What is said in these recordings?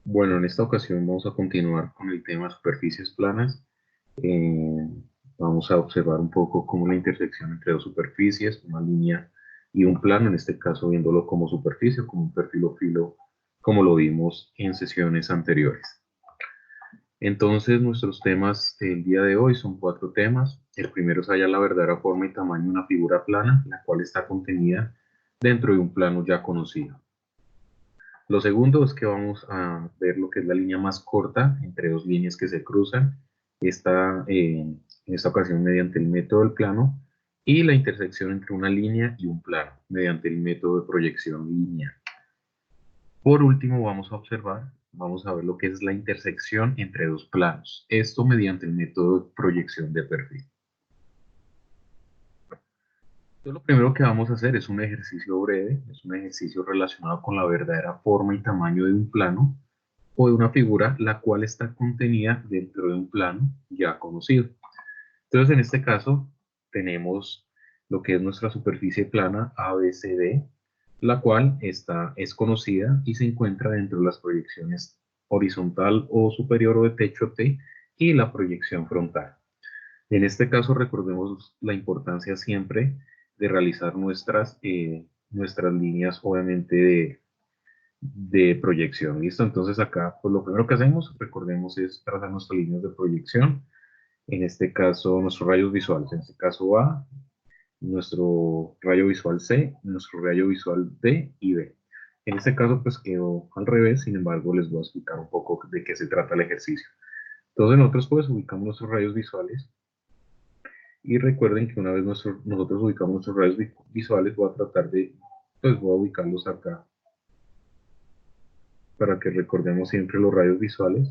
Bueno, en esta ocasión vamos a continuar con el tema superficies planas. Eh, Vamos a observar un poco cómo la intersección entre dos superficies, una línea y un plano, en este caso viéndolo como superficie, como un perfil o filo, como lo vimos en sesiones anteriores. Entonces, nuestros temas del día de hoy son cuatro temas. El primero es hallar la verdadera forma y tamaño de una figura plana, la cual está contenida dentro de un plano ya conocido. Lo segundo es que vamos a ver lo que es la línea más corta entre dos líneas que se cruzan, en esta ocasión mediante el método del plano, y la intersección entre una línea y un plano, mediante el método de proyección lineal. Por último, vamos a ver lo que es la intersección entre dos planos, esto mediante el método de proyección de perfil. Entonces, lo primero que vamos a hacer es un ejercicio breve, es un ejercicio relacionado con la verdadera forma y tamaño de un plano o de una figura la cual está contenida dentro de un plano ya conocido. Entonces, en este caso, tenemos lo que es nuestra superficie plana ABCD, la cual es conocida y se encuentra dentro de las proyecciones horizontal o superior o de techo T y la proyección frontal. En este caso, recordemos la importancia siempre de realizar nuestras líneas, obviamente, de proyección. ¿Listo? Entonces acá, pues lo primero que hacemos, recordemos, es trazar nuestras líneas de proyección. En este caso, nuestros rayos visuales. En este caso A, nuestro rayo visual C, nuestro rayo visual D y B. En este caso, pues quedó al revés. Sin embargo, les voy a explicar un poco de qué se trata el ejercicio. Entonces nosotros pues ubicamos nuestros rayos visuales y recuerden que una vez nosotros ubicamos nuestros rayos visuales, pues voy a ubicarlos acá para que recordemos siempre los rayos visuales.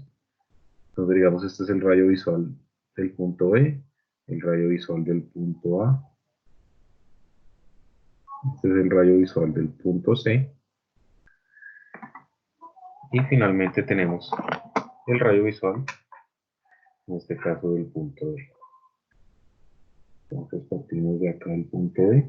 Entonces, digamos, este es el rayo visual del punto B, el rayo visual del punto A, este es el rayo visual del punto C, y finalmente tenemos el rayo visual, en este caso del punto D. Entonces, partimos de acá del punto D.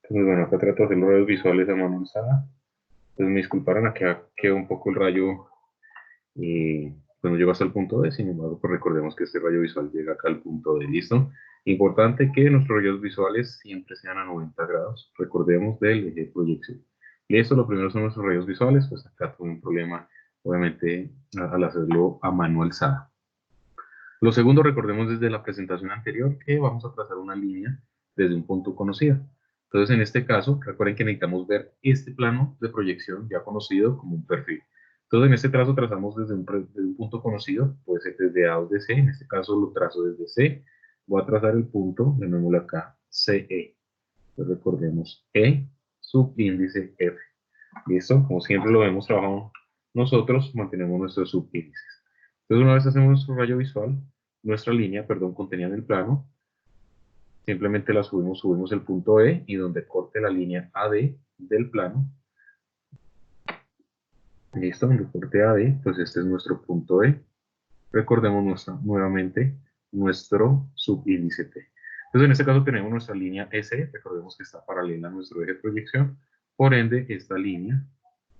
Entonces, bueno, acá trato de hacer los rayos visuales a mano alzada. Entonces, me disculparán, acá queda un poco el rayo cuando llega hasta el punto D. Sin embargo, pues recordemos que este rayo visual llega acá al punto D. ¿Listo? Importante que nuestros rayos visuales siempre sean a 90 grados. Recordemos del eje de proyección. Y esto, lo primero son nuestros rayos visuales. Pues acá tuve un problema, obviamente, al hacerlo a mano alzada. Lo segundo, recordemos desde la presentación anterior que vamos a trazar una línea desde un punto conocido. Entonces, en este caso, recuerden que necesitamos ver este plano de proyección ya conocido como un perfil. Entonces, en este trazo trazamos desde un punto conocido, puede ser desde A o de C, en este caso lo trazo desde C. Voy a trazar el punto, llamémoslo acá, CE. Entonces, recordemos E, subíndice F. ¿Listo? Como siempre lo hemos trabajado nosotros, mantenemos nuestros subíndices. Entonces, una vez hacemos nuestro rayo visual, nuestra línea, perdón, contenida en el plano, simplemente la subimos el punto E y donde corte la línea AD del plano, listo, donde corte AD, pues este es nuestro punto E. Recordemos nuevamente nuestro subíndice T. Entonces, en este caso tenemos nuestra línea S, recordemos que está paralela a nuestro eje de proyección, por ende, esta línea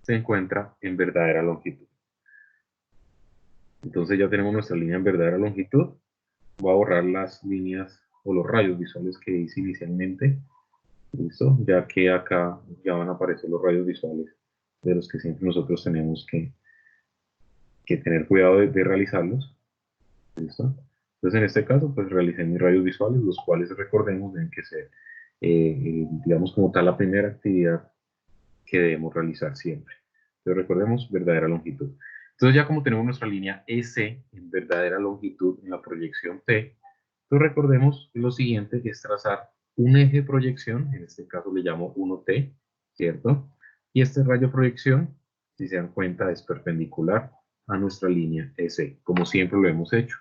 se encuentra en verdadera longitud. Entonces ya tenemos nuestra línea en verdadera longitud. Voy a borrar las líneas o los rayos visuales que hice inicialmente. ¿Listo? Ya que acá ya van a aparecer los rayos visuales de los que siempre nosotros tenemos que tener cuidado de realizarlos. ¿Listo? Entonces en este caso pues realicé mis rayos visuales, los cuales recordemos deben que ser, digamos como tal, la primera actividad que debemos realizar siempre. Entonces recordemos verdadera longitud. Entonces ya como tenemos nuestra línea S en verdadera longitud en la proyección T, entonces recordemos lo siguiente es trazar un eje de proyección, en este caso le llamo 1T, ¿cierto? Y este rayo de proyección, si se dan cuenta, es perpendicular a nuestra línea S, como siempre lo hemos hecho.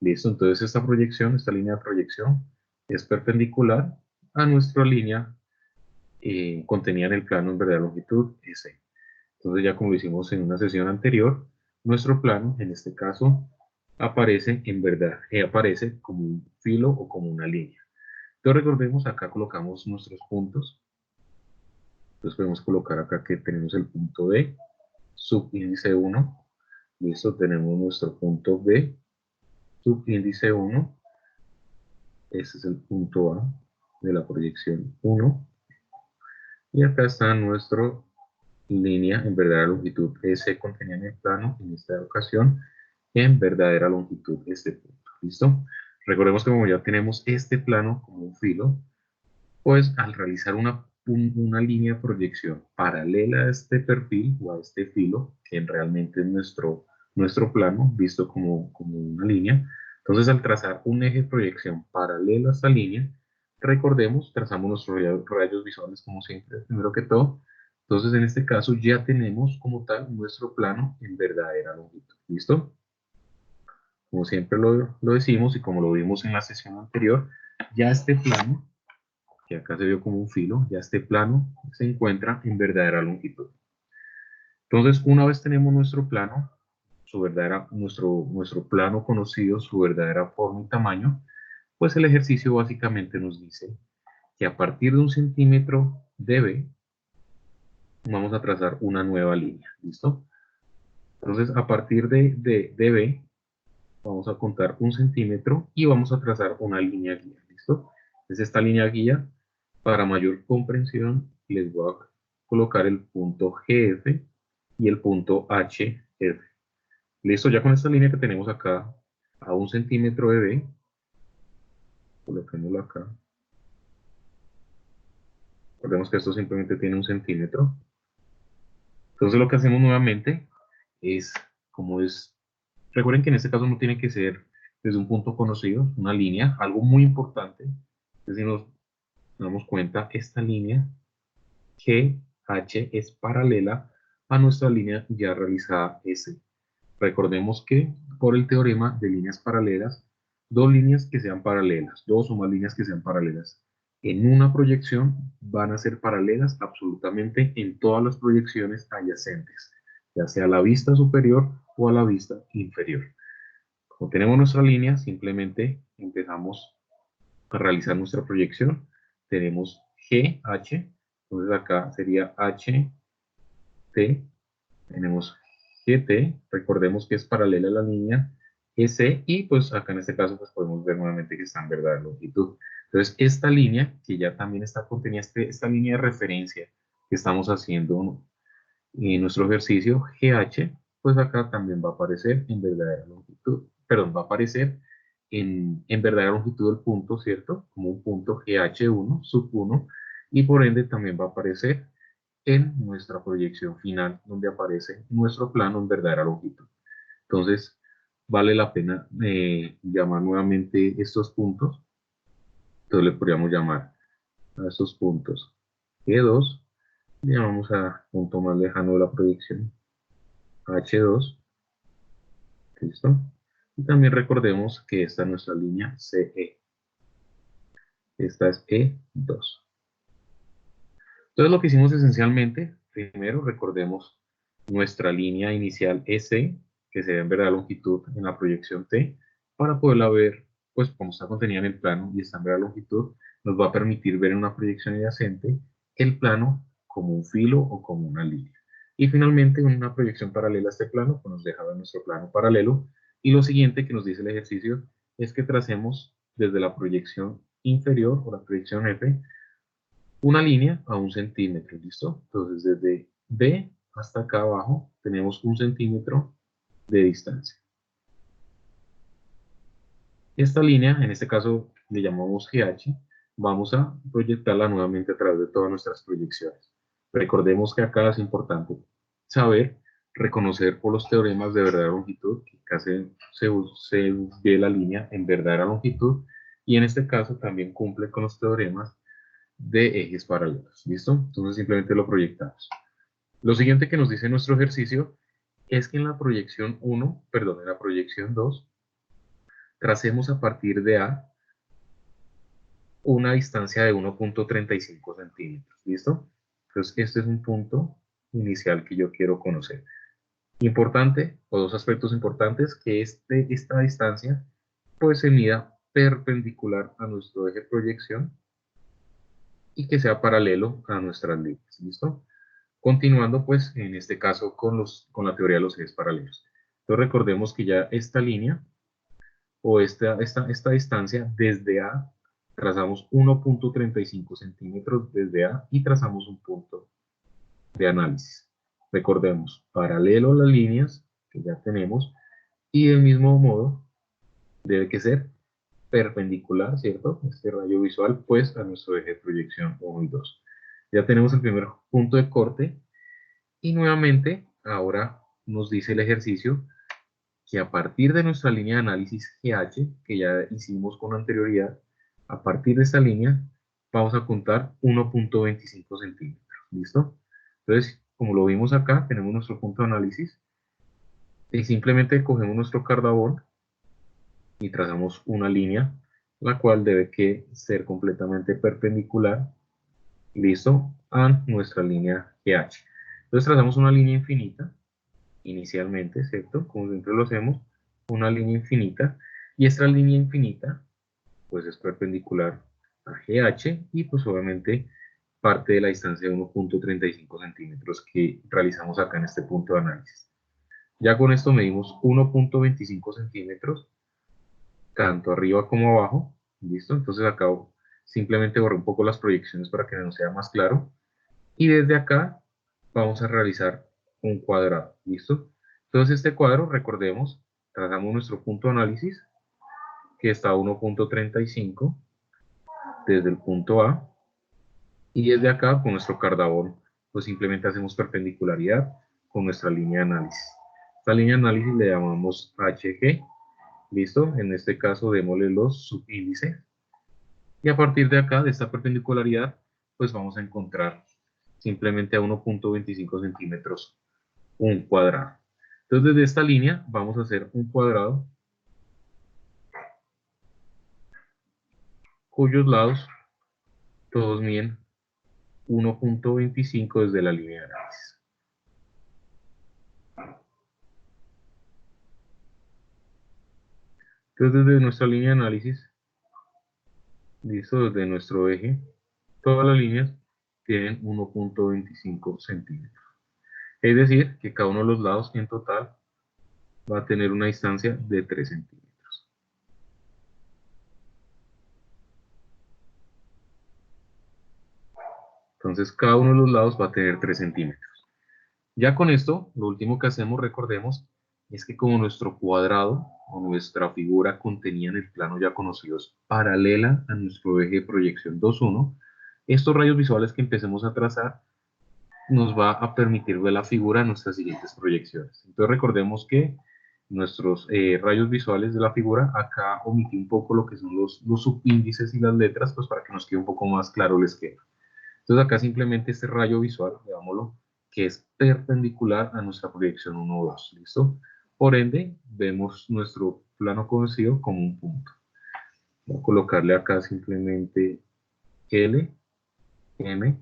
¿Listo? Entonces esta proyección, esta línea de proyección, es perpendicular a nuestra línea contenida en el plano en verdadera longitud S. Entonces ya como lo hicimos en una sesión anterior, nuestro plano, en este caso, aparece en verdad, aparece como un filo o como una línea. Entonces recordemos, acá colocamos nuestros puntos. Entonces podemos colocar acá que tenemos el punto D, subíndice 1. Listo, tenemos nuestro punto B, subíndice 1. Este es el punto A de la proyección 1. Y acá está nuestra línea en verdadera longitud S contenida en el plano, en esta ocasión, en verdadera longitud este punto. ¿Listo? Recordemos que como ya tenemos este plano como un filo, pues al realizar una línea de proyección paralela a este perfil o a este filo, que realmente es nuestro plano, visto como una línea, entonces al trazar un eje de proyección paralelo a esta línea, recordemos, trazamos nuestros rayos visuales como siempre, primero que todo. Entonces en este caso ya tenemos como tal nuestro plano en verdadera longitud. ¿Listo? Como siempre lo decimos y como lo vimos en la sesión anterior, ya este plano que acá se vio como un filo, ya este plano se encuentra en verdadera longitud. Entonces, una vez tenemos nuestro plano, nuestro plano conocido, su verdadera forma y tamaño, pues el ejercicio básicamente nos dice que a partir de 1 centímetro de B, vamos a trazar una nueva línea, ¿listo? Entonces, a partir de B, vamos a contar 1 centímetro y vamos a trazar una línea guía, ¿listo? Es esta línea guía, para mayor comprensión, les voy a colocar el punto GF y el punto HF. Listo, ya con esta línea que tenemos acá a 1 centímetro de B, coloquémoslo acá. Recordemos que esto simplemente tiene 1 centímetro. Entonces lo que hacemos nuevamente es, como es, recuerden que en este caso no tiene que ser desde un punto conocido, una línea, algo muy importante. Es decir, nos damos cuenta, esta línea GH es paralela a nuestra línea ya realizada S. Recordemos que por el teorema de líneas paralelas, dos líneas que sean paralelas, dos o más líneas que sean paralelas, en una proyección van a ser paralelas absolutamente en todas las proyecciones adyacentes, ya sea a la vista superior o a la vista inferior. Como tenemos nuestra línea, simplemente empezamos a realizar nuestra proyección. Tenemos GH, entonces acá sería HT, tenemos GT, recordemos que es paralela a la línea EC y pues acá en este caso pues podemos ver nuevamente que está en verdadera longitud. Entonces esta línea que ya también está contenida, esta línea de referencia que estamos haciendo en nuestro ejercicio GH, pues acá también va a aparecer en verdadera longitud, perdón, va a aparecer en verdadera longitud del punto, ¿cierto? Como un punto GH1, sub 1, y por ende también va a aparecer en nuestra proyección final, donde aparece nuestro plano en verdadera longitud. Entonces, vale la pena llamar nuevamente estos puntos. Entonces, le podríamos llamar a estos puntos E2, llamamos a punto más lejano de la proyección H2, ¿listo? Y también recordemos que esta es nuestra línea CE. Esta es E2. Entonces, lo que hicimos esencialmente, primero recordemos nuestra línea inicial EC, que se ve en verdad longitud en la proyección T, para poderla ver, pues como está contenida en el plano y está en verdad longitud, nos va a permitir ver en una proyección adyacente el plano como un filo o como una línea. Y finalmente, una proyección paralela a este plano, pues nos deja ver nuestro plano paralelo. Y lo siguiente que nos dice el ejercicio es que tracemos desde la proyección inferior o la proyección F una línea a 1 centímetro, ¿listo? Entonces desde B hasta acá abajo tenemos 1 centímetro de distancia. Esta línea, en este caso le llamamos GH, vamos a proyectarla nuevamente a través de todas nuestras proyecciones. Recordemos que acá es importante saber reconocer por los teoremas de verdadera longitud, que acá se ve la línea en verdadera longitud, y en este caso también cumple con los teoremas de ejes paralelos. ¿Listo? Entonces simplemente lo proyectamos. Lo siguiente que nos dice nuestro ejercicio es que en la proyección 1, perdón, en la proyección 2, tracemos a partir de A una distancia de 1,35 centímetros. ¿Listo? Entonces este es un punto inicial que yo quiero conocer. Importante, o dos aspectos importantes, que esta distancia pues se mida perpendicular a nuestro eje de proyección y que sea paralelo a nuestras líneas. ¿Listo? Continuando pues en este caso con la teoría de los ejes paralelos. Entonces recordemos que ya esta línea o esta distancia desde A, trazamos 1.35 centímetros desde A y trazamos un punto de análisis. Recordemos, paralelo a las líneas que ya tenemos y del mismo modo debe que ser perpendicular, ¿cierto? Este rayo visual pues a nuestro eje de proyección 1 y 2. Ya tenemos el primer punto de corte y nuevamente ahora nos dice el ejercicio que a partir de nuestra línea de análisis GH, que ya hicimos con anterioridad, a partir de esta línea vamos a contar 1.25 centímetros. ¿Listo? Entonces, como lo vimos acá, tenemos nuestro punto de análisis y simplemente cogemos nuestro cardabón y trazamos una línea, la cual debe que ser completamente perpendicular, listo, a nuestra línea GH. Entonces trazamos una línea infinita inicialmente, ¿cierto? Como siempre lo hacemos, una línea infinita, y esta línea infinita, pues es perpendicular a GH, y pues obviamente parte de la distancia de 1.35 centímetros que realizamos acá en este punto de análisis. Ya con esto medimos 1.25 centímetros, tanto arriba como abajo, ¿listo? Entonces acá simplemente borré un poco las proyecciones para que nos sea más claro, y desde acá vamos a realizar un cuadrado, ¿listo? Entonces este cuadro, recordemos, trazamos nuestro punto de análisis, que está a 1.35 desde el punto A, y desde acá con nuestro cardabón, pues simplemente hacemos perpendicularidad con nuestra línea de análisis. Esta línea de análisis le llamamos HG, ¿listo? En este caso démosle los subíndices, y a partir de acá, de esta perpendicularidad, pues vamos a encontrar simplemente a 1.25 centímetros un cuadrado. Entonces, desde esta línea vamos a hacer un cuadrado cuyos lados todos miden 1.25 desde la línea de análisis. Entonces, desde nuestra línea de análisis, listo, desde nuestro eje, todas las líneas tienen 1.25 centímetros. Es decir, que cada uno de los lados en total va a tener una distancia de 3 centímetros. Entonces, cada uno de los lados va a tener 3 centímetros. Ya con esto, lo último que hacemos, recordemos, es que como nuestro cuadrado o nuestra figura contenía en el plano ya conocidos paralela a nuestro eje de proyección 2,1, estos rayos visuales que empecemos a trazar nos va a permitir ver la figura en nuestras siguientes proyecciones. Entonces recordemos que nuestros rayos visuales de la figura, acá omití un poco lo que son los subíndices y las letras, pues para que nos quede un poco más claro el esquema. Entonces acá simplemente este rayo visual, veámoslo, que es perpendicular a nuestra proyección 1, 2, ¿listo? Por ende, vemos nuestro plano conocido como un punto. Voy a colocarle acá simplemente L, M,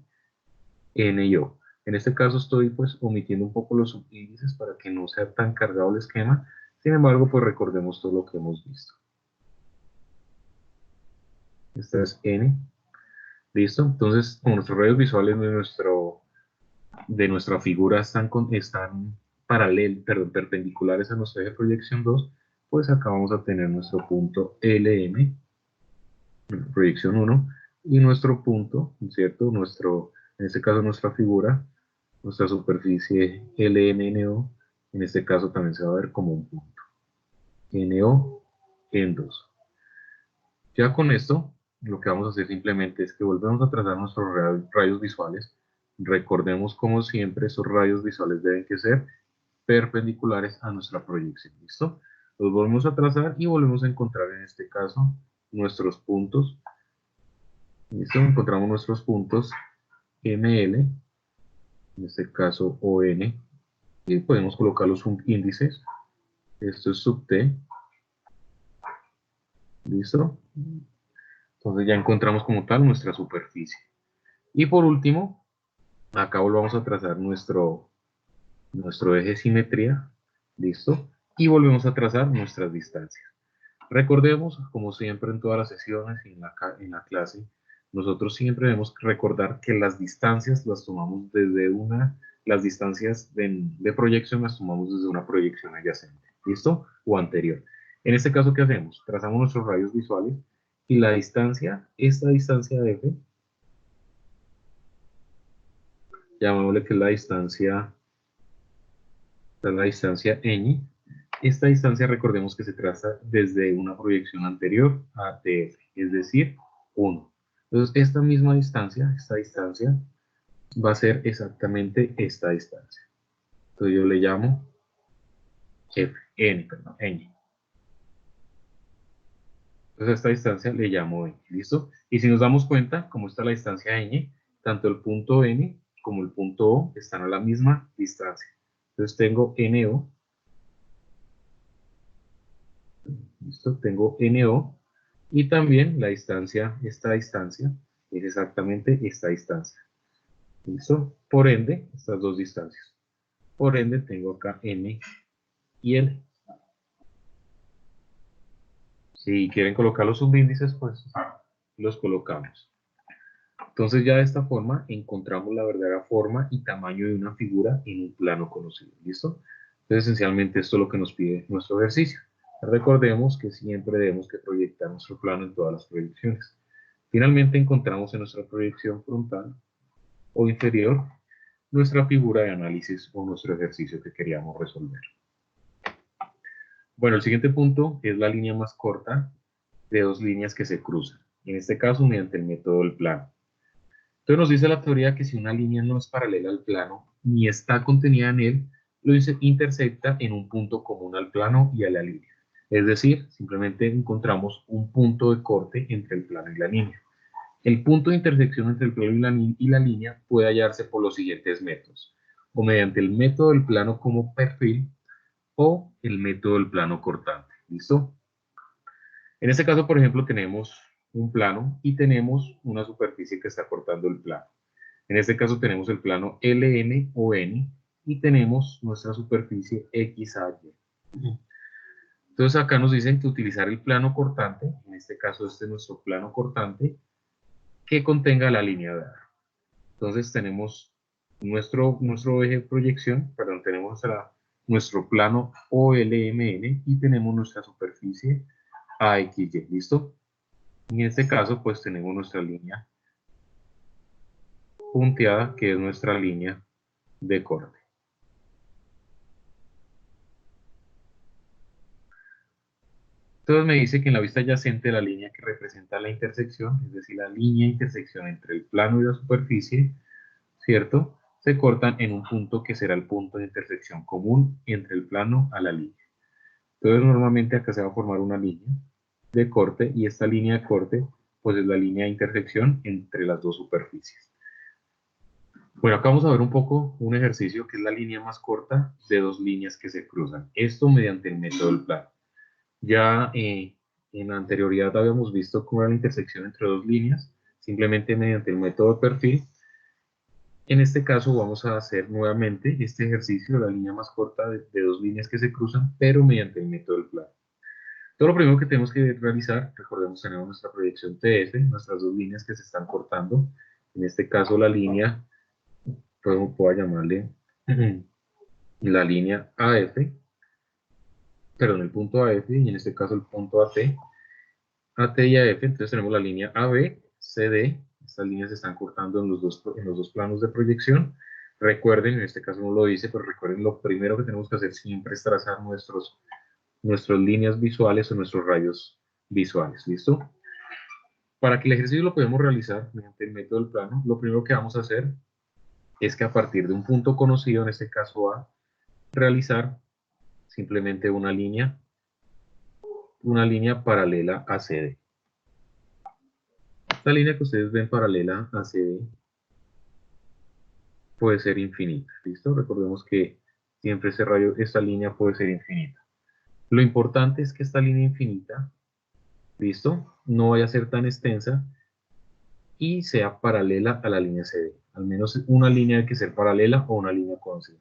N y O. En este caso estoy pues omitiendo un poco los subíndices para que no sea tan cargado el esquema. Sin embargo, pues recordemos todo lo que hemos visto. Esta es N, ¿listo? Entonces, como nuestros rayos visuales de nuestra figura están perpendiculares a nuestro eje de proyección 2, pues acá vamos a tener nuestro punto LM, proyección 1, y nuestro punto, ¿cierto? En este caso nuestra figura, nuestra superficie LMNO, en este caso también se va a ver como un punto. NO en 2. Ya con esto, lo que vamos a hacer simplemente es que volvemos a trazar nuestros rayos visuales. Recordemos, como siempre, esos rayos visuales deben que ser perpendiculares a nuestra proyección. ¿Listo? Los volvemos a trazar y volvemos a encontrar en este caso nuestros puntos. ¿Listo? Encontramos nuestros puntos ML, en este caso ON, y podemos colocar los subíndices. Esto es sub T. ¿Listo? Entonces ya encontramos como tal nuestra superficie. Y por último, acá volvamos a trazar nuestro eje de simetría, listo, y volvemos a trazar nuestras distancias. Recordemos, como siempre en todas las sesiones y en la clase, nosotros siempre debemos recordar que las distancias las tomamos desde las distancias de proyección las tomamos desde una proyección adyacente, ¿listo? O anterior. En este caso, ¿qué hacemos? Trazamos nuestros radios visuales y la distancia, esta distancia de F, llamémosle que es la distancia ñ. Esta distancia recordemos que se traza desde una proyección anterior a DF, es decir, 1. Entonces, esta distancia va a ser exactamente esta distancia. Entonces yo le llamo ñ. Entonces a esta distancia le llamo n, ¿listo? Y si nos damos cuenta, como está la distancia ñ, tanto el punto n como el punto O están a la misma distancia. Entonces tengo NO, ¿listo? Tengo NO y también la distancia, esta distancia es exactamente esta distancia, ¿listo? Por ende, estas dos distancias. Por ende, tengo acá N y L. Si quieren colocar los subíndices, pues los colocamos. Entonces ya de esta forma encontramos la verdadera forma y tamaño de una figura en un plano conocido, ¿listo? Entonces esencialmente esto es lo que nos pide nuestro ejercicio. Recordemos que siempre debemos que proyectar nuestro plano en todas las proyecciones. Finalmente encontramos en nuestra proyección frontal o inferior nuestra figura de análisis o nuestro ejercicio que queríamos resolver. Bueno, el siguiente punto es la línea más corta de dos líneas que se cruzan, en este caso mediante el método del plano. Entonces nos dice la teoría que si una línea no es paralela al plano, ni está contenida en él, lo intersecta en un punto común al plano y a la línea. Es decir, simplemente encontramos un punto de corte entre el plano y la línea. El punto de intersección entre el plano y la línea puede hallarse por los siguientes métodos, o mediante el método del plano como perfil, o el método del plano cortante. ¿Listo? En este caso, por ejemplo, tenemos un plano y tenemos una superficie que está cortando el plano. En este caso tenemos el plano LN o N y tenemos nuestra superficie XAY. Entonces acá nos dicen que utilizar el plano cortante, en este caso este es nuestro plano cortante, que contenga la línea de ar. Entonces tenemos nuestro eje de proyección, perdón, tenemos nuestro plano OLMN y tenemos nuestra superficie AXY, ¿listo? En este caso pues tenemos nuestra línea punteada, que es nuestra línea de corte. Entonces me dice que en la vista adyacente la línea que representa la intersección, es decir, la línea de intersección entre el plano y la superficie, ¿cierto? Se cortan en un punto que será el punto de intersección común entre el plano a la línea. Entonces normalmente acá se va a formar una línea de corte y esta línea de corte pues es la línea de intersección entre las dos superficies. Bueno, acá vamos a ver un poco un ejercicio que es la línea más corta de dos líneas que se cruzan. Esto mediante el método del plano. Ya en la anterioridad habíamos visto cómo era la intersección entre dos líneas, simplemente mediante el método de perfil. En este caso vamos a hacer nuevamente este ejercicio, la línea más corta de dos líneas que se cruzan, pero mediante el método del plano. Todo lo primero que tenemos que realizar, recordemos, tenemos nuestra proyección TF, nuestras dos líneas que se están cortando. En este caso la línea, puedo llamarle la línea AF, perdón, el punto AF, y en este caso el punto AT. AT y AF, entonces tenemos la línea AB, CD, estas líneas se están cortando en los dos planos de proyección. Recuerden, en este caso no lo dice, pero recuerden, lo primero que tenemos que hacer siempre es trazar nuestras líneas visuales o nuestros rayos visuales, ¿listo? Para que el ejercicio lo podamos realizar mediante el método del plano, lo primero que vamos a hacer es que a partir de un punto conocido, en este caso A, realizar simplemente una línea paralela a CD. Esta línea que ustedes ven paralela a CD puede ser infinita, ¿listo? Recordemos que siempre esta línea puede ser infinita. Lo importante es que esta línea infinita, ¿listo? No vaya a ser tan extensa y sea paralela a la línea CD. Al menos una línea hay que ser paralela o una línea conocida.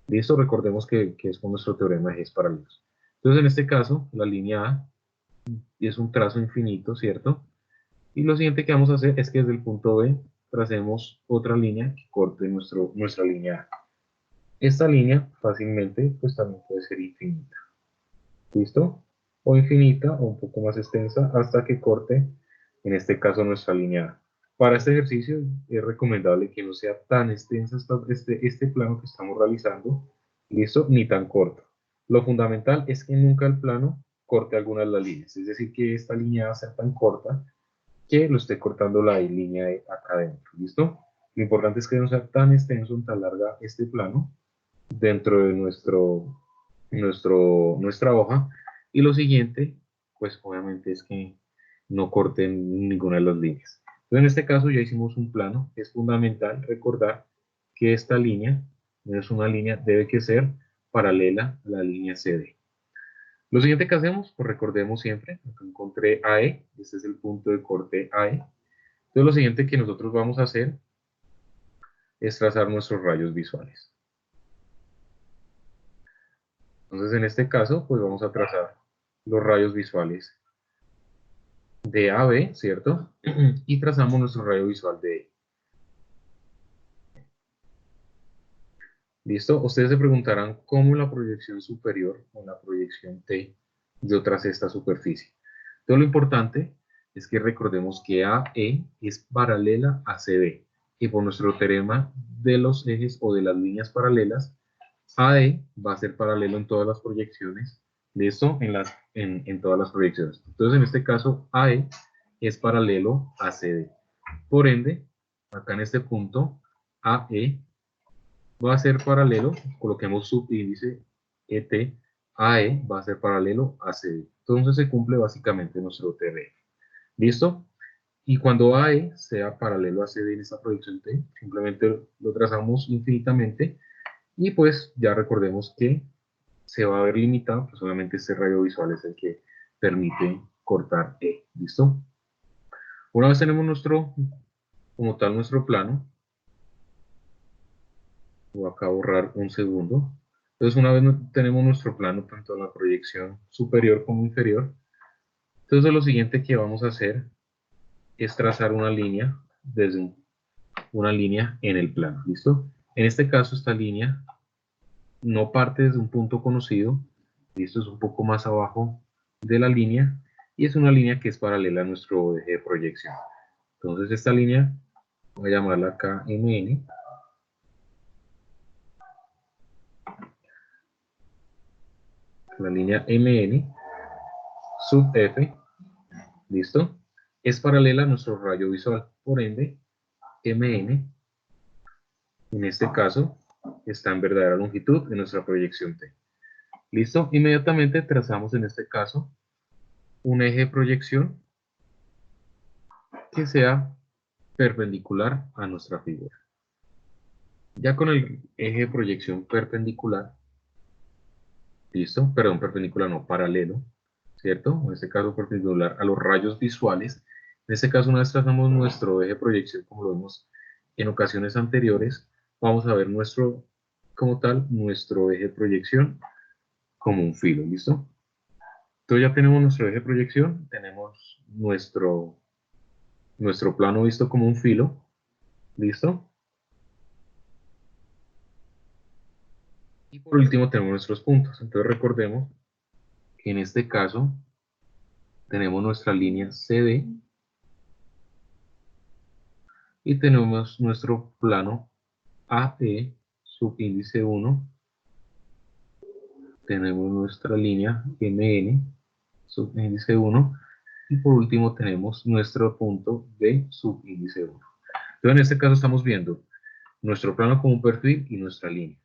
Listo, recordemos que es con nuestro teorema de ejes paralelos. Entonces, en este caso, la línea A es un trazo infinito, ¿cierto? Y lo siguiente que vamos a hacer es que desde el punto B tracemos otra línea que corte nuestra línea A. Esta línea fácilmente pues también puede ser infinita. ¿Listo? O infinita o un poco más extensa hasta que corte, en este caso, nuestra línea A. Para este ejercicio es recomendable que no sea tan extensa este plano que estamos realizando, ¿listo? Ni tan corto. Lo fundamental es que nunca el plano corte alguna de las líneas, es decir, que esta línea A sea tan corta que lo esté cortando la línea de acá adentro, ¿listo? Lo importante es que no sea tan extenso, tan larga este plano dentro de nuestra hoja. Y lo siguiente, pues obviamente es que no corten ninguna de las líneas. Entonces, en este caso ya hicimos un plano. Es fundamental recordar que esta línea no es una línea, debe que ser paralela a la línea CD. Lo siguiente que hacemos, pues recordemos siempre, acá encontré AE, este es el punto de corte AE. Entonces lo siguiente que nosotros vamos a hacer es trazar nuestros rayos visuales. Entonces en este caso, pues vamos a trazar los rayos visuales de AB, ¿cierto? Y trazamos nuestro rayo visual de E. ¿Listo? Ustedes se preguntarán cómo en la proyección superior o en la proyección T yo tracé esta superficie. Entonces lo importante es que recordemos que AE es paralela a CD y por nuestro teorema de los ejes o de las líneas paralelas, AE va a ser paralelo en todas las proyecciones. ¿Listo? En todas las proyecciones. Entonces en este caso AE es paralelo a CD. Por ende, acá en este punto AE va a ser paralelo, coloquemos subíndice ET, AE va a ser paralelo a CD. Entonces se cumple básicamente nuestro TR. ¿Listo? Y cuando AE sea paralelo a CD en esta proyección T, simplemente lo trazamos infinitamente y pues ya recordemos que se va a ver limitado, pues solamente este rayo visual es el que permite cortar E. ¿Listo? Una vez tenemos como tal, nuestro plano, voy acá a borrar un segundo. Entonces, una vez tenemos nuestro plano, tanto en la proyección superior como inferior, entonces lo siguiente que vamos a hacer es trazar una línea una línea en el plano, ¿listo? En este caso, esta línea no parte desde un punto conocido, ¿listo? Es un poco más abajo de la línea y es una línea que es paralela a nuestro eje de proyección. Entonces, esta línea, voy a llamarla acá MN. La línea MN sub F, ¿listo? Es paralela a nuestro rayo visual, por ende, MN, en este caso, está en verdadera longitud en nuestra proyección T. ¿Listo? Inmediatamente trazamos en este caso un eje de proyección que sea perpendicular a nuestra figura. Ya con el eje de proyección perpendicular, ¿listo? Perdón, perpendicular no, paralelo, ¿cierto? En este caso perpendicular a los rayos visuales. En este caso, una vez trazamos nuestro eje de proyección, como lo vimos en ocasiones anteriores, vamos a ver como tal, nuestro eje de proyección como un filo, ¿listo? Entonces ya tenemos nuestro eje de proyección, tenemos nuestro plano visto como un filo, ¿listo? Y por último tenemos nuestros puntos. Entonces recordemos que en este caso tenemos nuestra línea CD y tenemos nuestro plano AE, subíndice 1, tenemos nuestra línea MN, subíndice 1, y por último tenemos nuestro punto B, subíndice 1. Entonces en este caso estamos viendo nuestro plano como un perfil y nuestra línea.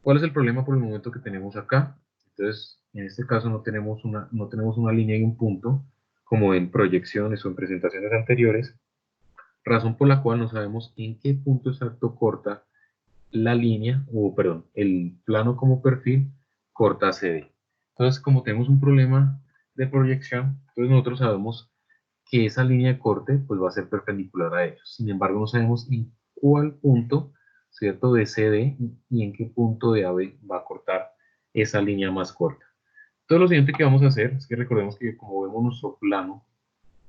¿Cuál es el problema por el momento que tenemos acá? Entonces, en este caso no tenemos una línea y un punto, como en proyecciones o en presentaciones anteriores, razón por la cual no sabemos en qué punto exacto corta la línea, o perdón, el plano como perfil corta CD. Entonces, como tenemos un problema de proyección, entonces nosotros sabemos que esa línea de corte pues va a ser perpendicular a ellos. Sin embargo, no sabemos en cuál punto ¿cierto? De CD y en qué punto de AB va a cortar esa línea más corta. Entonces lo siguiente que vamos a hacer es que recordemos que como vemos nuestro plano,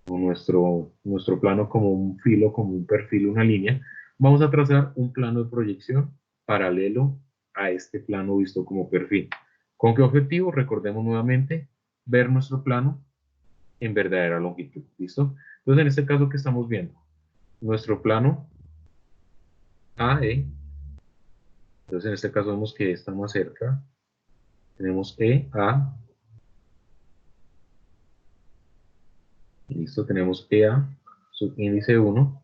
o nuestro plano como un filo, como un perfil, una línea, vamos a trazar un plano de proyección paralelo a este plano visto como perfil. ¿Con qué objetivo? Recordemos nuevamente, ver nuestro plano en verdadera longitud, ¿listo? Entonces en este caso, ¿qué estamos viendo? Nuestro plano AE, entonces en este caso vemos que está más cerca, tenemos EA, listo, tenemos EA, subíndice 1,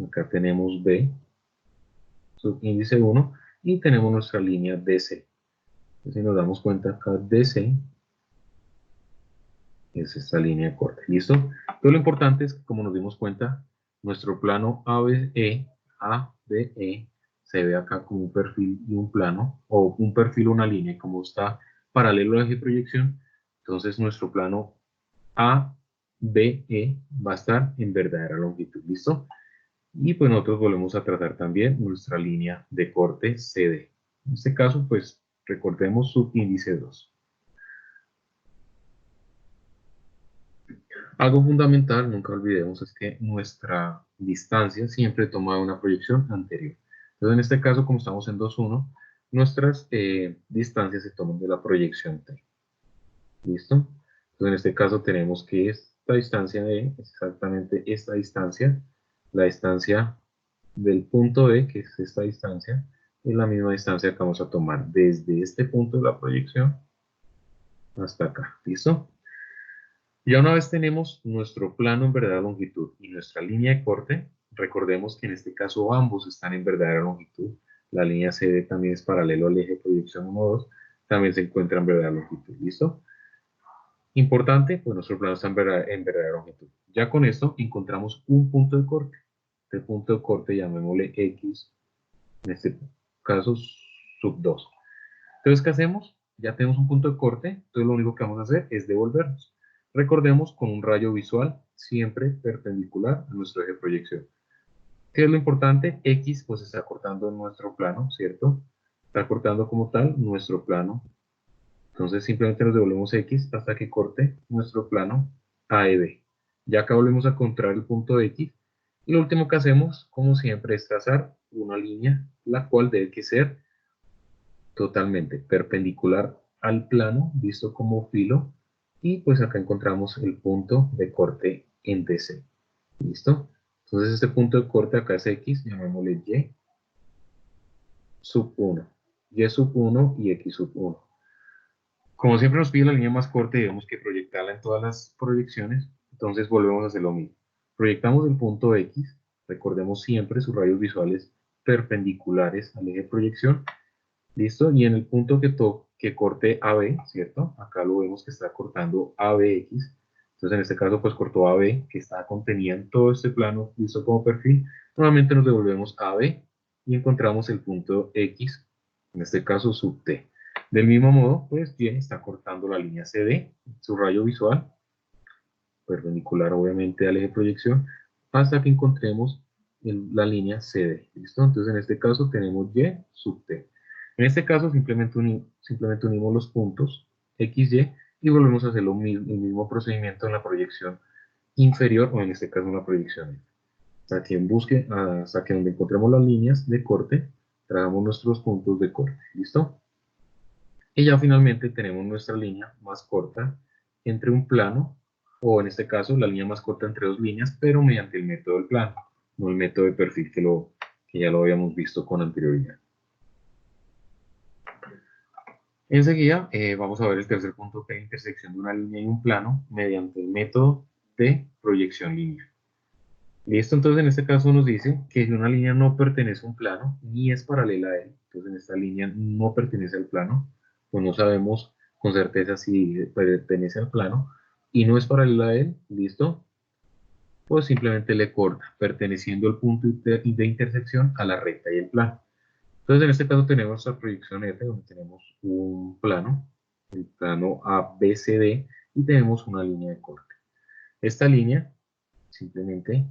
acá tenemos B, subíndice 1, y tenemos nuestra línea DC. Entonces, si nos damos cuenta acá, DC es esta línea de corte, ¿listo? Entonces lo importante es que, como nos dimos cuenta, nuestro plano ABE se ve acá como un perfil y un plano, o un perfil o una línea, y como está paralelo al eje de proyección, entonces nuestro plano ABE va a estar en verdadera longitud, ¿listo? Y pues nosotros volvemos a trazar también nuestra línea de corte CD. En este caso, pues recordemos subíndice 2. Algo fundamental, nunca olvidemos, es que nuestra distancia siempre toma una proyección anterior. Entonces, en este caso, como estamos en 2,1, nuestras distancias se toman de la proyección T. ¿Listo? Entonces, en este caso tenemos que esta distancia es exactamente esta distancia, la distancia del punto E, que es esta distancia, es la misma distancia que vamos a tomar desde este punto de la proyección hasta acá. ¿Listo? Ya una vez tenemos nuestro plano en verdadera longitud y nuestra línea de corte, recordemos que en este caso ambos están en verdadera longitud. La línea CD también es paralelo al eje de proyección 1, 2, también se encuentra en verdadera longitud. ¿Listo? Importante, pues nuestro plano está en verdadera longitud. Ya con esto encontramos un punto de corte. Este punto de corte llamémosle X, en este caso sub 2. Entonces, ¿qué hacemos? Ya tenemos un punto de corte, entonces lo único que vamos a hacer es devolvernos. Recordemos con un rayo visual siempre perpendicular a nuestro eje de proyección. ¿Qué es lo importante? X pues está cortando en nuestro plano, ¿cierto? Está cortando como tal nuestro plano. Entonces simplemente nos devolvemos X hasta que corte nuestro plano AEB. Ya acá volvemos a encontrar el punto X. Y lo último que hacemos, como siempre, es trazar una línea, la cual debe que ser totalmente perpendicular al plano, visto como filo, y pues acá encontramos el punto de corte en DC. ¿Listo? Entonces este punto de corte acá es X, llamémosle Y sub 1, Y sub 1 y X sub 1. Como siempre nos pide la línea más corta y debemos que proyectarla en todas las proyecciones, entonces volvemos a hacer lo mismo. Proyectamos el punto X, recordemos siempre sus rayos visuales perpendiculares al eje de proyección. ¿Listo? Y en el punto que corte AB, ¿cierto? Acá lo vemos que está cortando ABX. Entonces, en este caso, pues cortó AB, que está contenida en todo este plano, listo como perfil. Nuevamente nos devolvemos a AB y encontramos el punto X, en este caso sub T. Del mismo modo, pues Y está cortando la línea CD, su rayo visual, perpendicular obviamente al eje de proyección, hasta que encontremos la línea CD. ¿Listo? Entonces en este caso tenemos Y sub T. En este caso simplemente unimos los puntos X, y volvemos a hacer el mismo procedimiento en la proyección inferior, o en este caso en la proyección F. Hasta que donde encontremos las líneas de corte, trazamos nuestros puntos de corte. ¿Listo? Y ya finalmente tenemos nuestra línea más corta entre un plano, o en este caso la línea más corta entre dos líneas, pero mediante el método del plano, no el método de perfil que ya lo habíamos visto con anterioridad. Enseguida vamos a ver el tercer punto, que es la intersección de una línea y un plano mediante el método de proyección lineal. Listo, entonces en este caso nos dice que si una línea no pertenece a un plano ni es paralela a él, entonces en esta línea no pertenece al plano, pues no sabemos con certeza si pertenece al plano y no es paralela a él, listo, pues simplemente le corta, perteneciendo el punto de intersección a la recta y el plano. Entonces en este caso tenemos la proyección F, donde tenemos un plano, el plano ABCD, y tenemos una línea de corte. Esta línea simplemente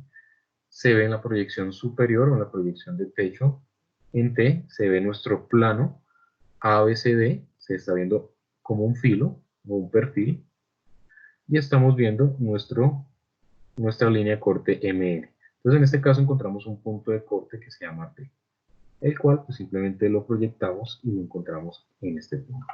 se ve en la proyección superior o en la proyección de techo en T, se ve nuestro plano ABCD, se está viendo como un filo o un perfil, y estamos viendo nuestra línea de corte MN. Entonces en este caso encontramos un punto de corte que se llama T, el cual pues simplemente lo proyectamos y lo encontramos en este punto.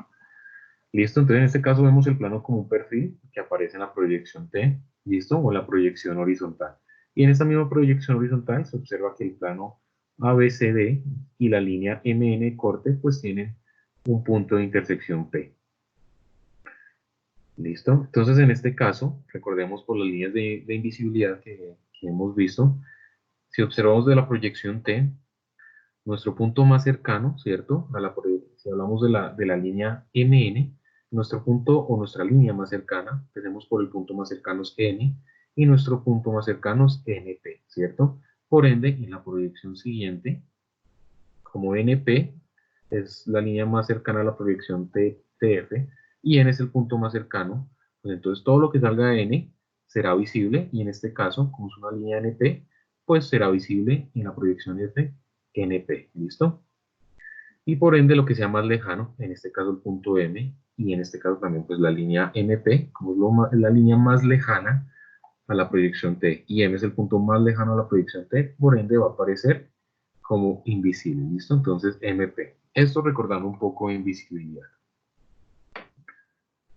Listo, entonces en este caso vemos el plano como un perfil que aparece en la proyección T, listo, o en la proyección horizontal. Y en esta misma proyección horizontal se observa que el plano ABCD y la línea MN corte pues tienen un punto de intersección P. Listo, entonces en este caso, recordemos por las líneas de invisibilidad que hemos visto, si observamos de la proyección T, nuestro punto más cercano, ¿cierto? Si hablamos de la línea MN, nuestro punto o nuestra línea más cercana, tenemos por el punto más cercano es N, y nuestro punto más cercano es NP, ¿cierto? Por ende, en la proyección siguiente, como NP es la línea más cercana a la proyección TF, y N es el punto más cercano, pues entonces todo lo que salga de N será visible, y en este caso, como es una línea NP, pues será visible en la proyección F, NP, ¿listo? Y por ende lo que sea más lejano, en este caso el punto M, y en este caso también pues la línea MP, como es la línea más lejana a la proyección T, y M es el punto más lejano a la proyección T, por ende va a aparecer como invisible, ¿listo? Entonces MP. Esto recordando un poco de invisibilidad.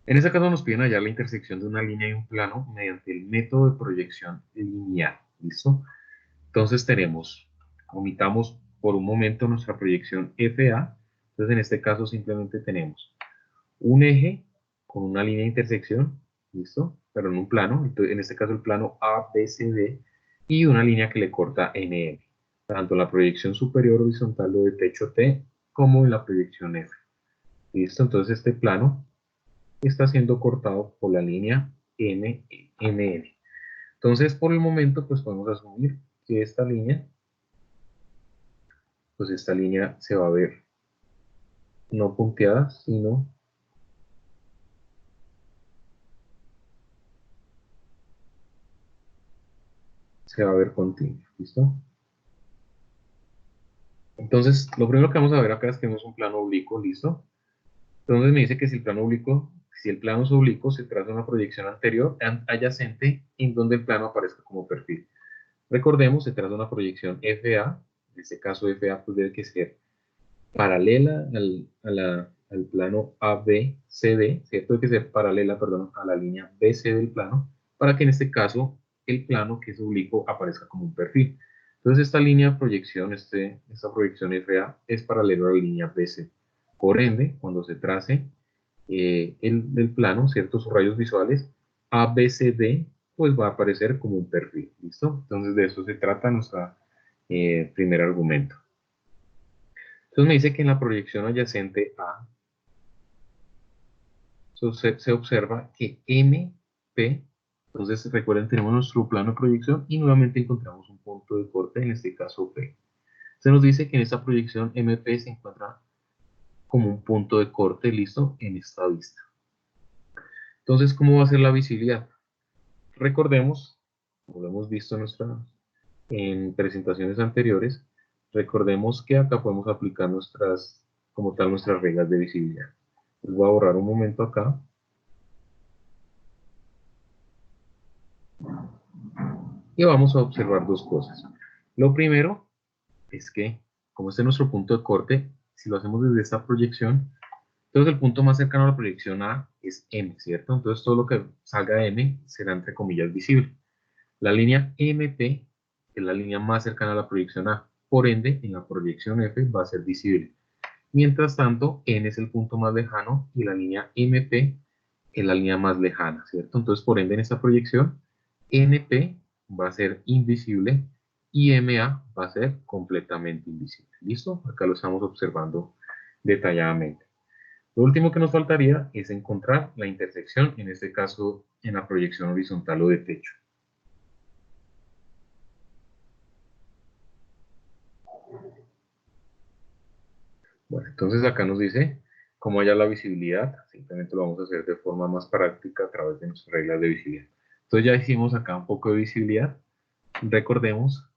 En este caso nos piden hallar la intersección de una línea y un plano mediante el método de proyección lineal, ¿listo? Entonces tenemos, omitamos por un momento nuestra proyección FA, entonces en este caso simplemente tenemos un eje con una línea de intersección, ¿listo? Pero en un plano, entonces en este caso el plano ABCD, y una línea que le corta NM, tanto en la proyección superior horizontal o de techo T, como en la proyección F, ¿listo? Entonces este plano está siendo cortado por la línea NN. Entonces por el momento pues podemos asumir que esta línea, pues esta línea se va a ver no punteada, sino se va a ver continua, ¿listo? Entonces, lo primero que vamos a ver acá es que no es un plano oblicuo, ¿listo? Entonces me dice que si el plano oblicuo, si el plano es oblicuo, se traza una proyección anterior adyacente en donde el plano aparezca como perfil. Recordemos, se traza una proyección FA, en este caso FA pues debe que ser paralela al plano ABCD, ¿cierto? Debe que ser paralela, perdón, a la línea BC del plano, para que en este caso el plano que es oblicuo aparezca como un perfil. Entonces esta línea de proyección, esta proyección FA es paralela a la línea BC. Por ende, cuando se trace el plano, ¿cierto? Sus rayos visuales, ABCD, pues va a aparecer como un perfil, ¿listo? Entonces de eso se trata nuestro primer argumento. Entonces me dice que en la proyección adyacente A se observa que MP, entonces recuerden tenemos nuestro plano de proyección y nuevamente encontramos un punto de corte, en este caso P. Se nos dice que en esta proyección MP se encuentra como un punto de corte listo en esta vista. Entonces, ¿cómo va a ser la visibilidad? Recordemos, como lo hemos visto en presentaciones anteriores, recordemos que acá podemos aplicar como tal, nuestras reglas de visibilidad. Les voy a borrar un momento acá. Y vamos a observar dos cosas. Lo primero es que, como este es nuestro punto de corte, si lo hacemos desde esta proyección, entonces el punto más cercano a la proyección A es M, ¿cierto? Entonces todo lo que salga de M será entre comillas visible. La línea MP es la línea más cercana a la proyección A, por ende en la proyección F va a ser visible. Mientras tanto, N es el punto más lejano y la línea MP es la línea más lejana, ¿cierto? Entonces, por ende, en esta proyección, NP va a ser invisible y MA va a ser completamente invisible. ¿Listo? Acá lo estamos observando detalladamente. Lo último que nos faltaría es encontrar la intersección, en este caso en la proyección horizontal o de techo. Bueno, entonces acá nos dice cómo hallar la visibilidad. Simplemente lo vamos a hacer de forma más práctica a través de nuestras reglas de visibilidad. Entonces ya hicimos acá un poco de visibilidad. Recordemos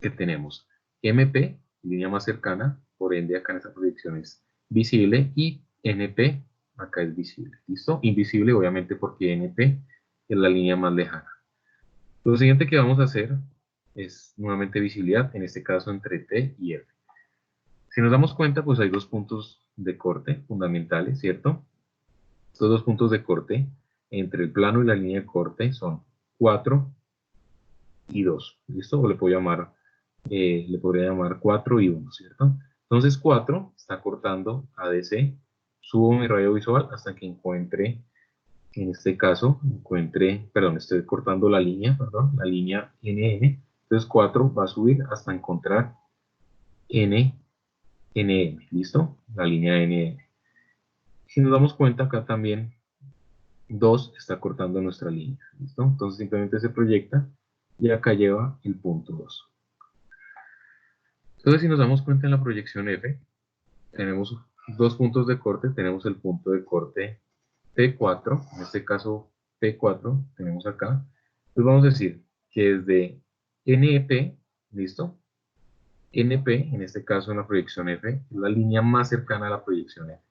que tenemos MP, línea más cercana, por ende acá en esta proyección es visible, y NP acá es visible. ¿Listo? Invisible obviamente porque NP es la línea más lejana. Lo siguiente que vamos a hacer es nuevamente visibilidad, en este caso entre T y F. Si nos damos cuenta, pues hay dos puntos de corte fundamentales, ¿cierto? Estos dos puntos de corte entre el plano y la línea de corte son 4 y 2, ¿listo? O le podría llamar 4 y 1, ¿cierto? Entonces 4 está cortando ADC, subo mi radio visual hasta que encuentre, en este caso, estoy cortando la línea, la línea NN, entonces 4 va a subir hasta encontrar NN, ¿listo? La línea NN. Si nos damos cuenta, acá también 2 está cortando nuestra línea, ¿listo? Entonces simplemente se proyecta y acá lleva el punto 2. Entonces si nos damos cuenta en la proyección F, tenemos dos puntos de corte, tenemos el punto de corte P4, en este caso P4 tenemos acá. Entonces vamos a decir que desde NP, ¿listo? NP, en este caso en la proyección F, es la línea más cercana a la proyección F.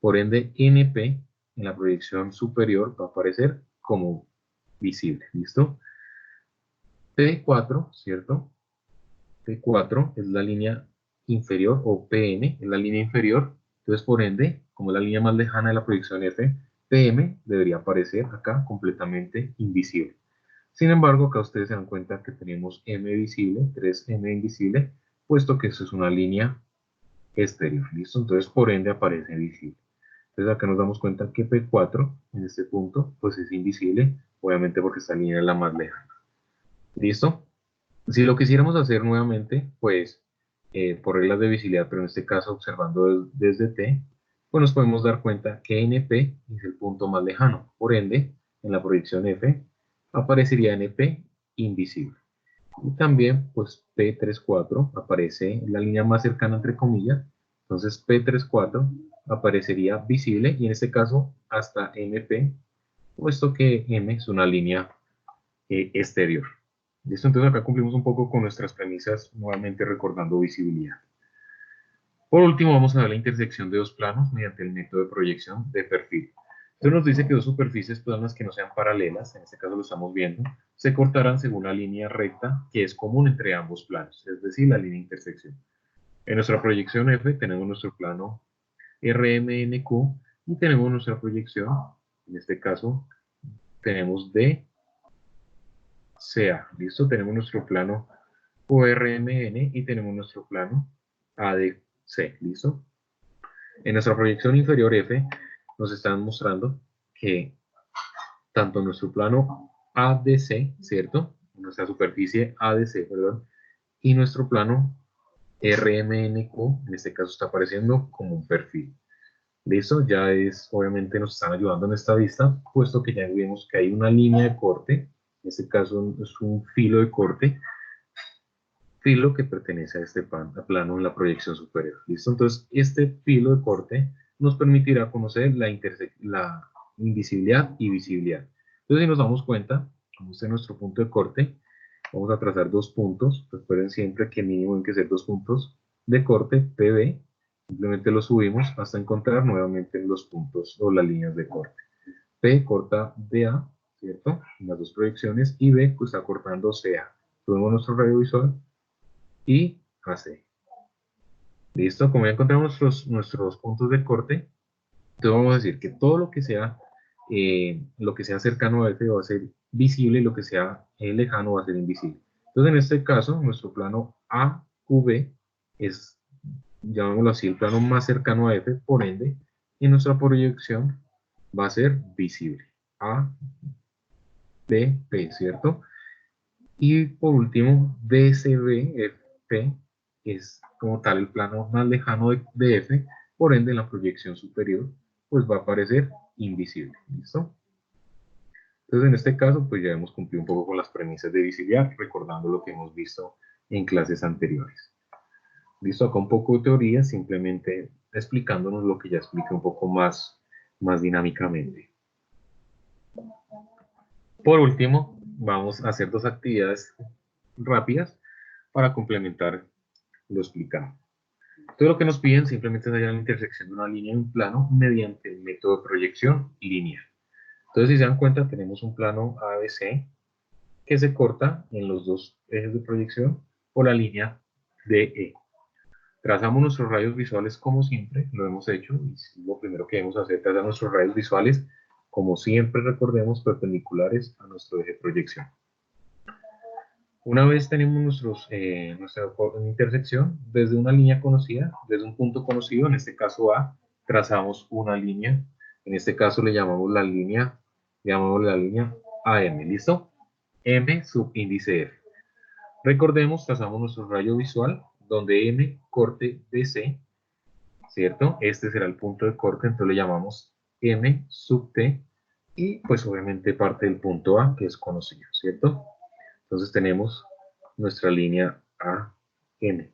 Por ende, NP en la proyección superior va a aparecer como visible, ¿listo? P4, ¿cierto? P4 es la línea inferior, o PN es la línea inferior, entonces por ende, como es la línea más lejana de la proyección F, PM debería aparecer acá completamente invisible. Sin embargo, acá ustedes se dan cuenta que tenemos M visible, 3M invisible, puesto que eso es una línea exterior, ¿listo? Entonces por ende aparece visible. Entonces acá nos damos cuenta que P4 en este punto pues es invisible, obviamente porque esta línea es la más lejana. ¿Listo? Si lo quisiéramos hacer nuevamente, pues por reglas de visibilidad, pero en este caso observando desde T, pues nos podemos dar cuenta que NP es el punto más lejano. Por ende, en la proyección F aparecería NP invisible. Y también, pues P34 aparece en la línea más cercana entre comillas. Entonces P34 aparecería visible y en este caso hasta MP, puesto que M es una línea exterior. ¿Listo? Entonces acá cumplimos un poco con nuestras premisas, nuevamente recordando visibilidad. Por último, vamos a ver la intersección de dos planos mediante el método de proyección de perfil. Entonces nos dice que dos superficies planas que no sean paralelas, en este caso lo estamos viendo, se cortarán según la línea recta que es común entre ambos planos, es decir, la línea de intersección. En nuestra proyección F tenemos nuestro plano RMNQ y tenemos nuestra proyección, en este caso tenemos DCA, ¿listo? Tenemos nuestro plano ORMN y tenemos nuestro plano ADC, ¿listo? En nuestra proyección inferior F nos están mostrando que tanto nuestro plano ADC, ¿cierto? Nuestra superficie ADC, perdón, y nuestro plano RMNQ, en este caso está apareciendo como un perfil. ¿Listo? Ya es, obviamente nos están ayudando en esta vista, puesto que ya vemos que hay una línea de corte, en este caso es un filo de corte, filo que pertenece a este plano en la proyección superior. ¿Listo? Entonces, este filo de corte nos permitirá conocer la invisibilidad y visibilidad. Entonces, si nos damos cuenta, como este es nuestro punto de corte, vamos a trazar dos puntos. Recuerden siempre que mínimo hay que ser dos puntos de corte, PB. Simplemente lo subimos hasta encontrar nuevamente los puntos o las líneas de corte. P corta DA, ¿cierto? En las dos proyecciones, y B pues, está cortando CA. Subimos nuestro radio visual y AC. Listo, como ya encontramos nuestros puntos de corte, entonces vamos a decir que todo lo que sea cercano a F va a ser visible y lo que sea lejano va a ser invisible. Entonces en este caso, nuestro plano AQB es, llamémoslo así, el plano más cercano a F, por ende, en nuestra proyección va a ser visible. A, B, P, ¿cierto? Y por último, DCBF es como tal el plano más lejano de F, por ende la proyección superior pues va a aparecer invisible, ¿listo? Entonces en este caso pues ya hemos cumplido un poco con las premisas de visibilidad, recordando lo que hemos visto en clases anteriores. Listo, acá un poco de teoría, simplemente explicándonos lo que ya expliqué un poco más dinámicamente. Por último, vamos a hacer dos actividades rápidas. para complementar lo explicado. Todo lo que nos piden simplemente es hallar la intersección de una línea y un plano mediante el método de proyección lineal. Entonces, si se dan cuenta, tenemos un plano ABC que se corta en los dos ejes de proyección por la línea DE. Trazamos nuestros rayos visuales como siempre, lo hemos hecho, y lo primero que debemos hacer es trazar nuestros rayos visuales, como siempre recordemos, perpendiculares a nuestro eje de proyección. Una vez tenemos nuestra intersección, desde una línea conocida, desde un punto conocido, en este caso A, trazamos una línea, en este caso le llamamos la línea AM, ¿listo? M subíndice F. Recordemos, trazamos nuestro rayo visual, donde M corte BC, ¿cierto? Este será el punto de corte, entonces le llamamos M sub T, y pues obviamente parte del punto A, que es conocido, ¿cierto? Entonces tenemos nuestra línea AM.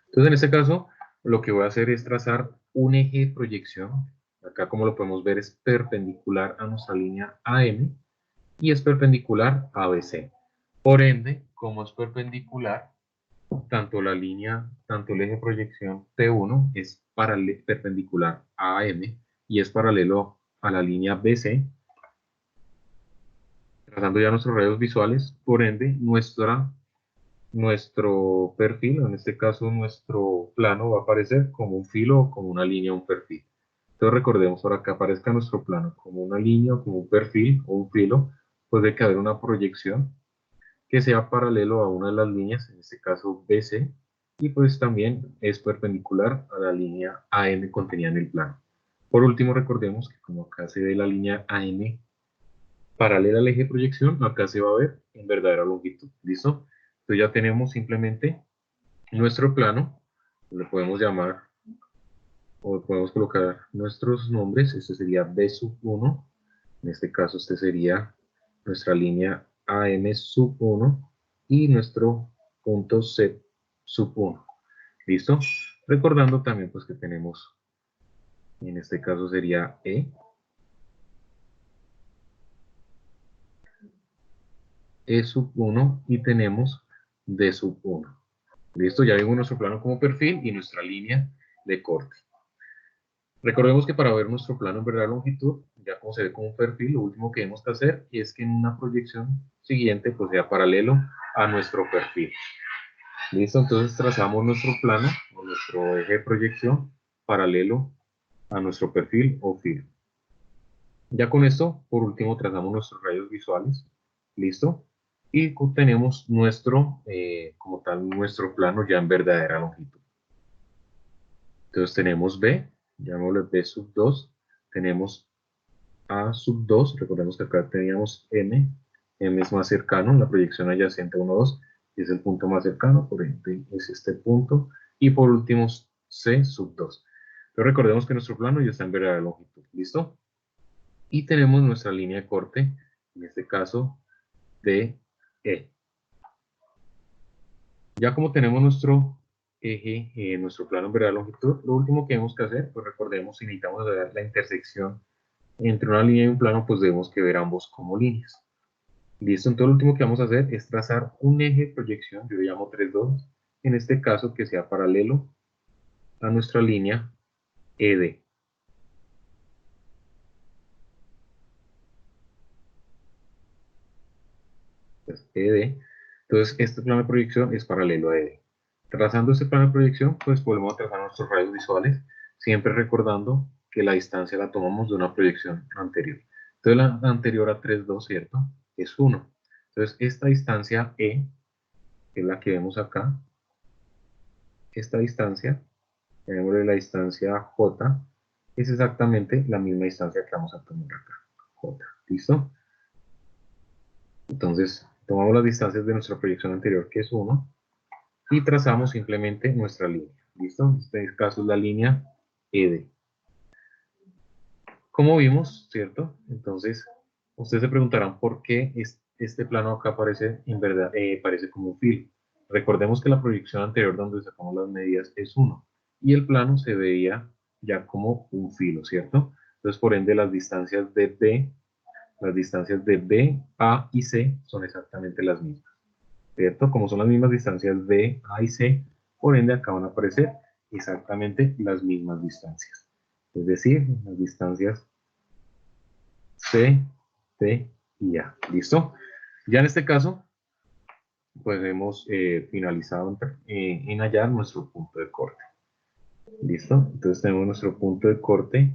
Entonces en este caso, lo que voy a hacer es trazar un eje de proyección. Acá, como lo podemos ver, es perpendicular a nuestra línea AM y es perpendicular a ABC. Por ende, como es perpendicular, tanto el eje de proyección T1 es perpendicular a AM y es paralelo a la línea BC, trazando ya nuestros rayos visuales. Por ende, nuestro perfil, en este caso nuestro plano, va a aparecer como un filo o como una línea o un perfil. Entonces recordemos, para que aparezca nuestro plano como una línea o como un perfil o un filo, pues debe haber una proyección que sea paralelo a una de las líneas, en este caso BC, y pues también es perpendicular a la línea AM contenida en el plano. Por último, recordemos que como acá se ve la línea AM paralela al eje de proyección, acá se va a ver en verdadera longitud. ¿Listo? Entonces ya tenemos simplemente nuestro plano, le podemos llamar o podemos colocar nuestros nombres. Este sería B sub 1, en este caso este sería nuestra línea AM sub 1 y nuestro punto C sub 1. ¿Listo? Recordando también pues que tenemos, en este caso sería E sub 1 y tenemos D sub 1. Listo, ya vimos nuestro plano como perfil y nuestra línea de corte. Recordemos que para ver nuestro plano en verdadera longitud, ya como se ve como un perfil, lo último que tenemos que hacer es que en una proyección siguiente pues sea paralelo a nuestro perfil. Listo, entonces trazamos nuestro plano o nuestro eje de proyección paralelo a nuestro perfil o filo. Ya con esto, por último, trazamos nuestros rayos visuales. Listo. Y tenemos como tal, nuestro plano ya en verdadera longitud. Entonces tenemos B, llamémosle B sub 2, tenemos A sub 2, recordemos que acá teníamos M es más cercano, la proyección adyacente a 1, 2, es el punto más cercano, por ejemplo, es este punto, y por último C sub 2. Pero recordemos que nuestro plano ya está en verdadera longitud, ¿listo? Y tenemos nuestra línea de corte, en este caso de E. Ya como tenemos nuestro eje, nuestro plano en verdadera longitud, lo último que tenemos que hacer, pues recordemos, si necesitamos ver la intersección entre una línea y un plano, pues debemos que ver ambos como líneas. Listo, entonces lo último que vamos a hacer es trazar un eje de proyección, yo le llamo 3,2, en este caso que sea paralelo a nuestra línea ED. Entonces, ED. Entonces, este plano de proyección es paralelo a ED. Trazando este plano de proyección, pues volvemos a trazar nuestros rayos visuales, siempre recordando que la distancia la tomamos de una proyección anterior. Entonces, la anterior a 3,2, ¿cierto? Es 1. Entonces, esta distancia E, que es la que vemos acá, esta distancia, llamémosle la distancia J, es exactamente la misma distancia que vamos a tomar acá, J. ¿Listo? Entonces, tomamos las distancias de nuestra proyección anterior, que es 1, y trazamos simplemente nuestra línea. ¿Listo? En este caso es la línea ED. Como vimos, ¿cierto? Entonces, ustedes se preguntarán por qué este plano acá aparece, en verdad, parece como un filo. Recordemos que la proyección anterior donde sacamos las medidas es 1 y el plano se veía ya como un filo, ¿cierto? Entonces, por ende, las distancias de B, A y C son exactamente las mismas. ¿cierto? Como son las mismas distancias B, A y C, por ende acá van a aparecer exactamente las mismas distancias. Es decir, las distancias C, T y A. ¿Listo? Ya en este caso, pues hemos finalizado en hallar nuestro punto de corte. ¿Listo? Entonces tenemos nuestro punto de corte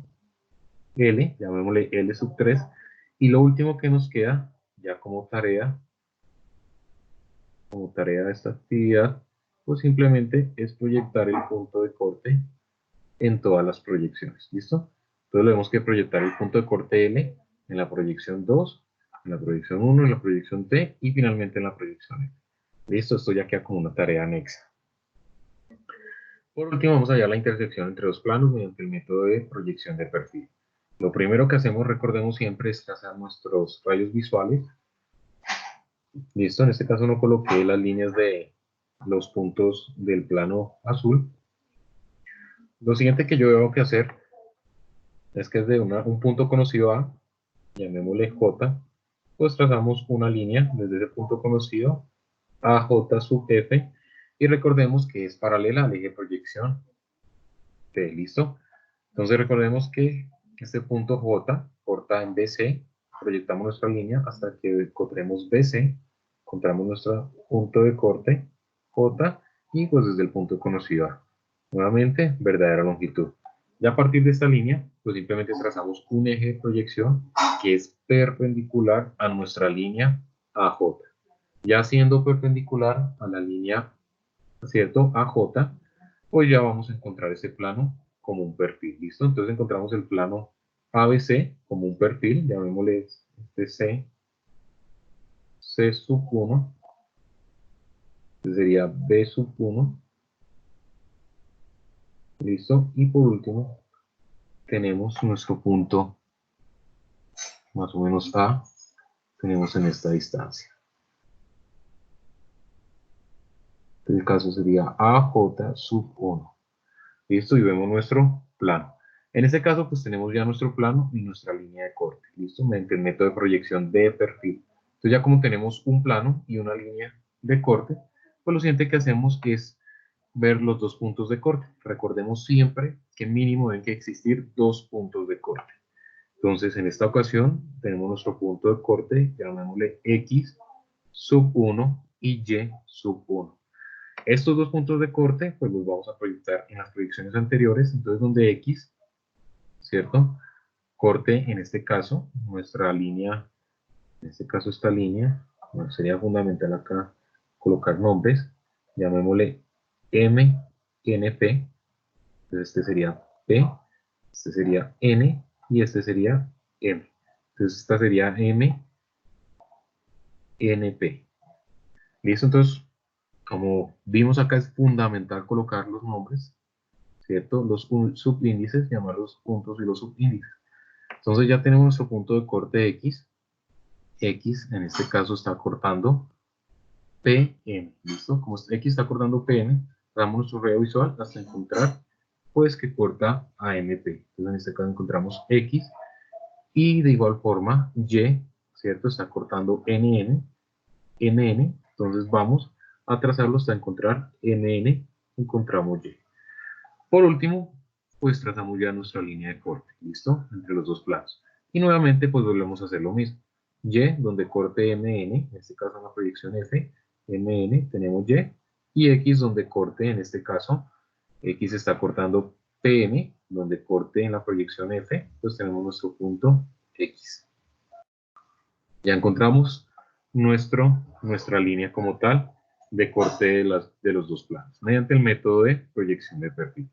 L, llamémosle L sub 3, y lo último que nos queda, ya como tarea de esta actividad, pues simplemente es proyectar el punto de corte en todas las proyecciones. ¿Listo? Entonces tenemos que proyectar el punto de corte L en la proyección 2, en la proyección 1, en la proyección T y finalmente en la proyección E. ¿Listo? Esto ya queda como una tarea anexa. Por último, vamos a hallar la intersección entre dos planos mediante el método de proyección de perfil. Lo primero que hacemos, recordemos siempre, es trazar nuestros rayos visuales. Listo, en este caso no coloqué las líneas de los puntos del plano azul. Lo siguiente que yo tengo que hacer es que desde un punto conocido A, llamémosle J, pues trazamos una línea desde ese punto conocido a J sub F y recordemos que es paralela al eje de proyección T, ¿listo? Entonces recordemos que este punto J corta en BC, proyectamos nuestra línea hasta que encontremos BC, encontramos nuestro punto de corte J y pues desde el punto conocido A. Nuevamente, verdadera longitud. Ya a partir de esta línea, pues simplemente trazamos un eje de proyección que es perpendicular a nuestra línea AJ. Ya siendo perpendicular a la línea, ¿cierto? AJ, pues ya vamos a encontrar ese plano como un perfil, ¿listo? Entonces encontramos el plano ABC como un perfil, llamémosle este C sub 1, este sería B sub 1, ¿listo? Y por último, tenemos nuestro punto más o menos A, tenemos en esta distancia. En el caso sería AJ sub 1. ¿Listo? Y vemos nuestro plano. En este caso, pues tenemos ya nuestro plano y nuestra línea de corte. ¿Listo? Mediante el método de proyección de perfil. Entonces ya como tenemos un plano y una línea de corte, pues lo siguiente que hacemos es ver los dos puntos de corte. Recordemos siempre que mínimo deben que existir dos puntos de corte. Entonces, en esta ocasión, tenemos nuestro punto de corte, llamémosle X sub 1 y Y sub 1. Estos dos puntos de corte, pues los vamos a proyectar en las proyecciones anteriores, entonces donde X, ¿cierto? Corte, en este caso, nuestra línea, en este caso esta línea, bueno, sería fundamental acá colocar nombres, llamémosle M, N, P, entonces este sería P, este sería N y este sería M. Entonces esta sería M, N, P. ¿Listo? Entonces, como vimos acá, es fundamental colocar los nombres, ¿cierto? Los subíndices, llamarlos puntos y los subíndices. Entonces ya tenemos nuestro punto de corte X. X en este caso está cortando PM, ¿listo? Como X está cortando PM, damos nuestro radio visual hasta encontrar, pues, que corta a MP. Entonces en este caso encontramos X y de igual forma Y, ¿cierto? Está cortando NN, NN, entonces vamos a trazarlo hasta encontrar NN, encontramos Y. Por último, pues trazamos ya nuestra línea de corte, ¿listo? Entre los dos planos. Y nuevamente, pues volvemos a hacer lo mismo. Y, donde corte MN, en este caso en la proyección F, MN, tenemos Y, y X, donde corte, en este caso, X está cortando PM, donde corte en la proyección F, pues tenemos nuestro punto X. Ya encontramos nuestra línea como tal de corte de los dos planos, mediante el método de proyección de perfil.